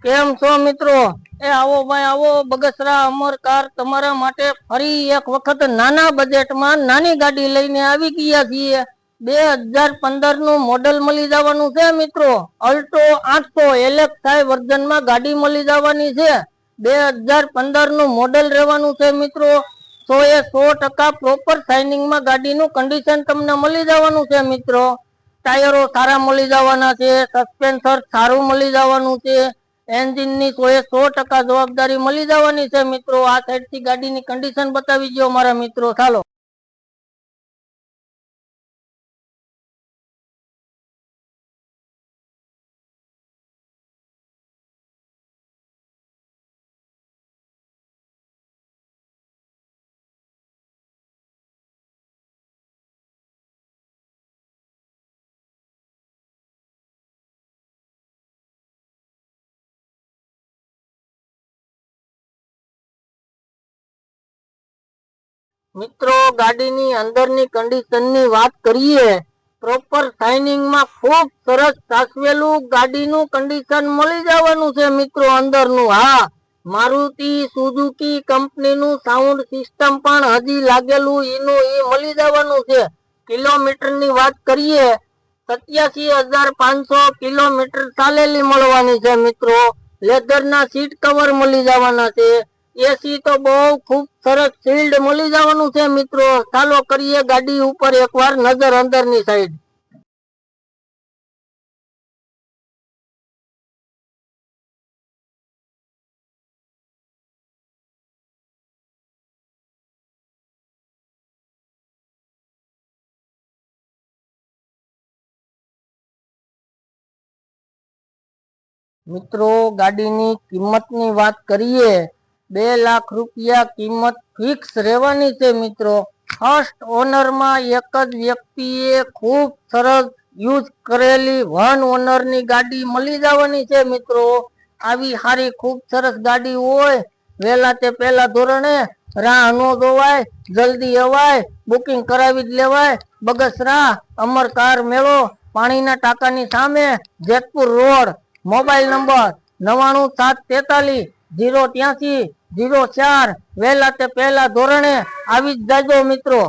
કેમ છો મિત્રો? આવો ભાઈ આવો, બગસરા અમર કાર તમારા માટે ફરી એક વખત નાના બજેટમાં નાની ગાડી લઈને આવી ગયા છીએ। 2015 નું મોડેલ મળી જવાનું છે મિત્રો। અલ્ટો 800 LXi વર્ઝનમાં ગાડી મળી જવાની છે। 2015 નું મોડેલ રહેવાનું છે મિત્રો। 100% પ્રોપર શાઇનિંગમાં ગાડીનું કન્ડિશન તમને મળી જવાનું છે મિત્રો। ટાયરો સારા મળી જવાના છે, સસ્પેન્સર સારું મળી જવાનું છે, એન્જિન ની 100% જવાબદારી મળી જવાની છે મિત્રો। આ સાઈડ થી ગાડીની કન્ડિશન બતાવી દો મારા મિત્રો, ચાલો। મિત્રો ગાડીની અંદરની કન્ડિશનની વાત કરીએ, પ્રોપર શાઇનિંગમાં ખૂબ સરસ સાચવેલું ગાડીનું કન્ડિશન મળી જવાનું છે મિત્રો અંદરનું। હા, મારુતિ સુઝુકી કંપનીનું સાઉન્ડ સિસ્ટમ પણ હજી લાગેલું એનું એ મળી જવાનું છે। કિલોમીટરની વાત કરીએ, 87,500 કિલોમીટર ચાલેલી મળવાની છે મિત્રો। લેધરના સીટ કવર મળી જવાના છે। એસી તો બહુ ખૂબ સરસ શિલ્ડ મળી જવાનું છે મિત્રો। ચાલો કરીએ ગાડી ઉપર એકવાર નજર અંદરની સાઈડ। મિત્રો ગાડીની કિંમતની વાત કરીએ, 2 લાખ રૂપિયા કિંમત ફિક્સ રહેવાની છે મિત્રો। ફર્સ્ટ ઓનરમાં એક જ વ્યક્તિએ ખૂબ સરસ યુઝ કરેલી વન ઓનરની ગાડી મળી જવાની છે મિત્રો। આવી સારી ખૂબ સરસ ગાડી હોય, વહેલા તે પહેલા ધોરણે રાહ ન જોવાય, જલ્દી અવાય, બુકિંગ કરાવી જ લેવાય। બગસરા અમર કાર મેળો, પાણીના ટાંકાની સામે, જેતપુર રોડ। Mobile number 9973308304। વહેલા તે પહેલા ધોરણે આવી જ જાજો મિત્રો।